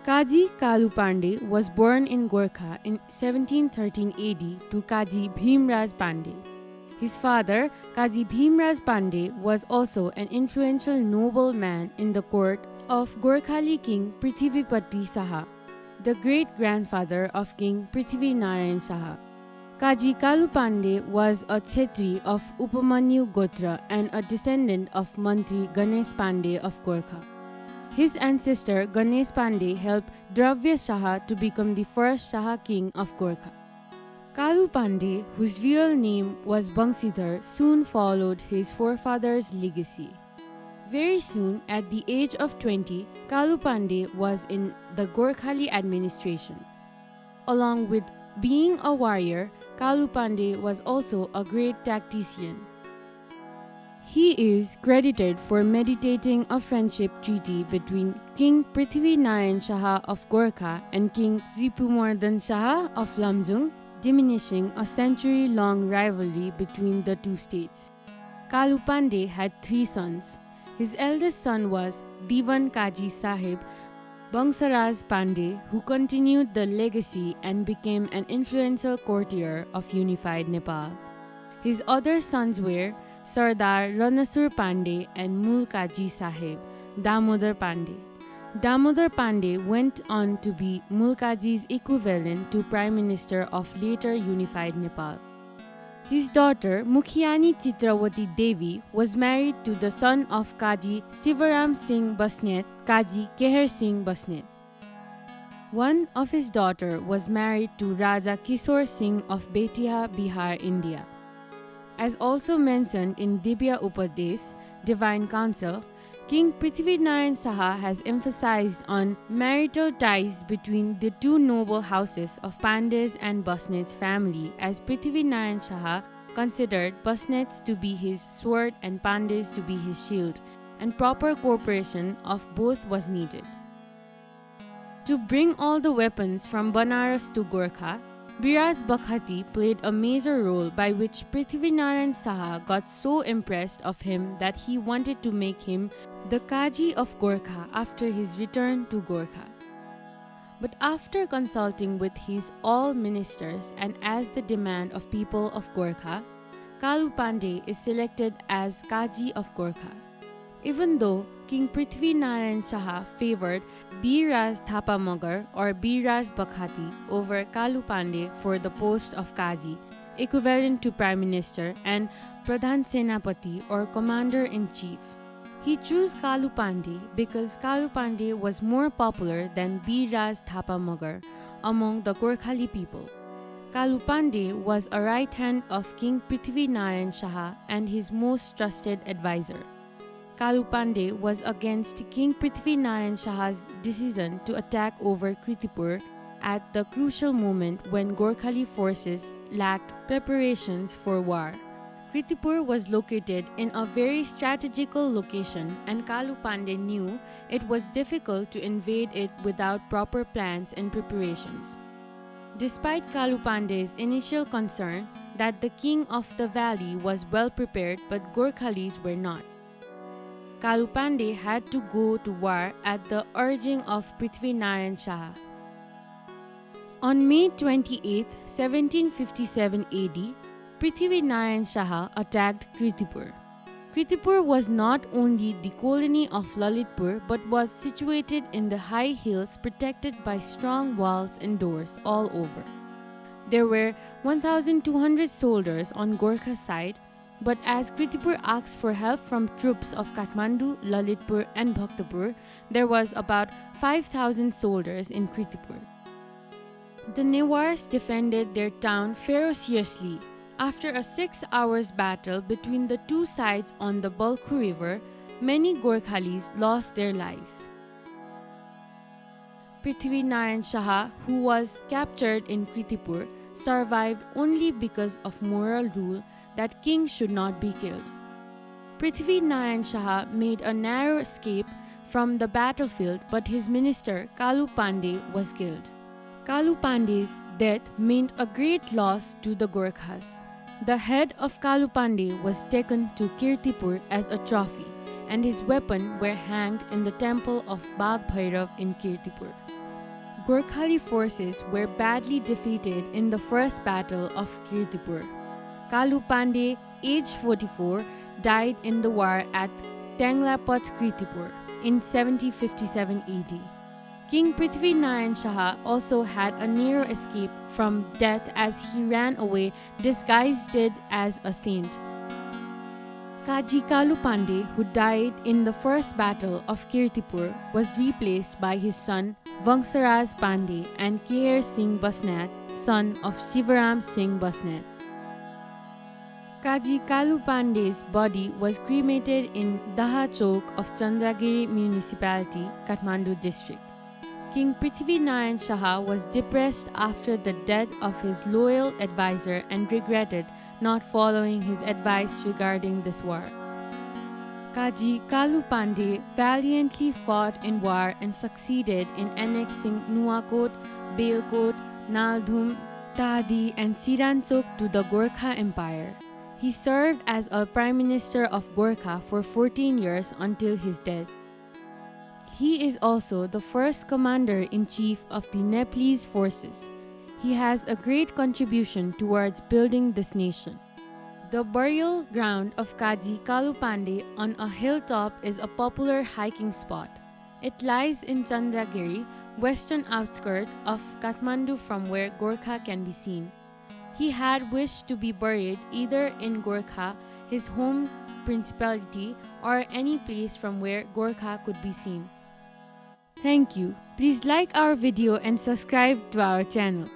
Kaji Kalu Pandey was born in Gorkha in 1713 AD to Kaji Bhimraj Pandey. His father, Kaji Bhimraj Pandey, was also an influential nobleman in the court of Gorkhali King Prithivipati Saha, the great-grandfather of King Prithvi Narayan Saha. Kaji Kalu Pandey was a Kshetri of Upamanyu Gotra and a descendant of Mantri Ganesh Pandey of Gorkha. His ancestor Ganesh Pandey helped Dravya Shaha to become the first Shaha king of Gorkha. Kalu Pandey, whose real name was Bangsidhar, soon followed his forefathers' legacy. Very soon, at the age of 20, Kalu Pandey was in the Gorkhali administration. Along with being a warrior, Kalu Pandey was also a great tactician. He is credited for meditating a friendship treaty between King Prithvi Narayan Shaha of Gorkha and King Ripumardhan Shaha of Lamjung, diminishing a century-long rivalry between the two states. Kalu Pandey had 3 sons. His eldest son was Diwan Kaji Sahib Bangsaraj Pandey, who continued the legacy and became an influential courtier of unified Nepal. His other sons were Sardar Ranasur Pandey and Mul Kaji Sahib Damodar Pandey. Damodar Pandey went on to be Mulkaji's equivalent to Prime Minister of later unified Nepal. His daughter Mukhiani Chitrawati Devi was married to the son of Kaji Sivaram Singh Basnet, Kaji Keher Singh Basnet. One of his daughters was married to Raja Kishore Singh of Bettiah, Bihar, India. As also mentioned in Dibya Upadesh, Divine Counsel, King Prithvi Narayan Saha has emphasized on marital ties between the two noble houses of Pandays and Basnets family, as Prithvi Narayan Saha considered Basnets to be his sword and Pandays to be his shield, and proper cooperation of both was needed. To bring all the weapons from Banaras to Gorkha, Biraz Bakhati played a major role by which Prithvi Narayan Saha got so impressed of him that he wanted to make him the Kaji of Gorkha after his return to Gorkha. But after consulting with his all ministers and as the demand of people of Gorkha, Kalu Pandey is selected as Kaji of Gorkha. Even though King Prithvi Narayan Saha favored Biraz Thapamagar or Biraz Bakhati over Kalu Pandey for the post of Kaji, equivalent to Prime Minister, and Pradhan Senapati or Commander-in-Chief, he chose Kalu Pandey because Kalu Pandey was more popular than Biraz Thapamagar among the Gorkhali people. Kalu Pandey was a right hand of King Prithvi Narayan Saha and his most trusted advisor. Kalu Pandey was against King Prithvi Narayan Saha's decision to attack over Kirtipur at the crucial moment when Gorkhali forces lacked preparations for war. Kirtipur was located in a very strategical location, and Kalu Pandey knew it was difficult to invade it without proper plans and preparations. Despite Kalu Pandey's initial concern that the king of the valley was well prepared but Gorkhalis were not, Kalu Pandey had to go to war at the urging of Prithvi Narayan Saha. On May 28, 1757 AD, Prithvi Narayan Saha attacked Kirtipur. Kirtipur was not only the colony of Lalitpur but was situated in the high hills protected by strong walls and doors all over. There were 1,200 soldiers on Gorkha's side, but as Kirtipur asked for help from troops of Kathmandu, Lalitpur and Bhaktapur, there was about 5,000 soldiers in Kirtipur. The Newars defended their town ferociously. After a 6-hour battle between the two sides on the Balkhu River, many Gorkhalis lost their lives. Prithvi Narayan Saha, who was captured in Kirtipur, survived only because of moral rule that kings should not be killed. Prithvi Narayan Saha made a narrow escape from the battlefield, but his minister Kalu Pandey was killed. Kalu Pandey's death meant a great loss to the Gorkhas. The head of Kalu Pandey was taken to Kirtipur as a trophy, and his weapons were hanged in the temple of Bagh Bhairav in Kirtipur. Gorkhali forces were badly defeated in the first battle of Kirtipur. Kalu Pandey, aged 44, died in the war at Tenglapat, Kirtipur in 1757 AD. King Prithvi Narayan Shah also had a near escape from death as he ran away disguised as a saint. Kaji Kalu Pandey, who died in the first battle of Kirtipur, was replaced by his son Vangsaraj Pandey and Keher Singh Basnet, son of Sivaram Singh Basnet. Kaji Kalu Pandey's body was cremated in Daha Chowk of Chandragiri Municipality, Kathmandu district. King Prithvi Narayan Shah was depressed after the death of his loyal advisor and regretted not following his advice regarding this war. Kaji Kalu Pandey valiantly fought in war and succeeded in annexing Nuwakot, Belkot, Naldhum, Tadi and Siranchok to the Gorkha Empire. He served as a Prime Minister of Gorkha for 14 years until his death. He is also the first Commander-in-Chief of the Nepalese forces. He has a great contribution towards building this nation. The burial ground of Kaji Kalu Pandey on a hilltop is a popular hiking spot. It lies in Chandragiri, western outskirts of Kathmandu from where Gorkha can be seen. He had wished to be buried either in Gorkha, his home principality, or any place from where Gorkha could be seen. Thank you. Please like our video and subscribe to our channel.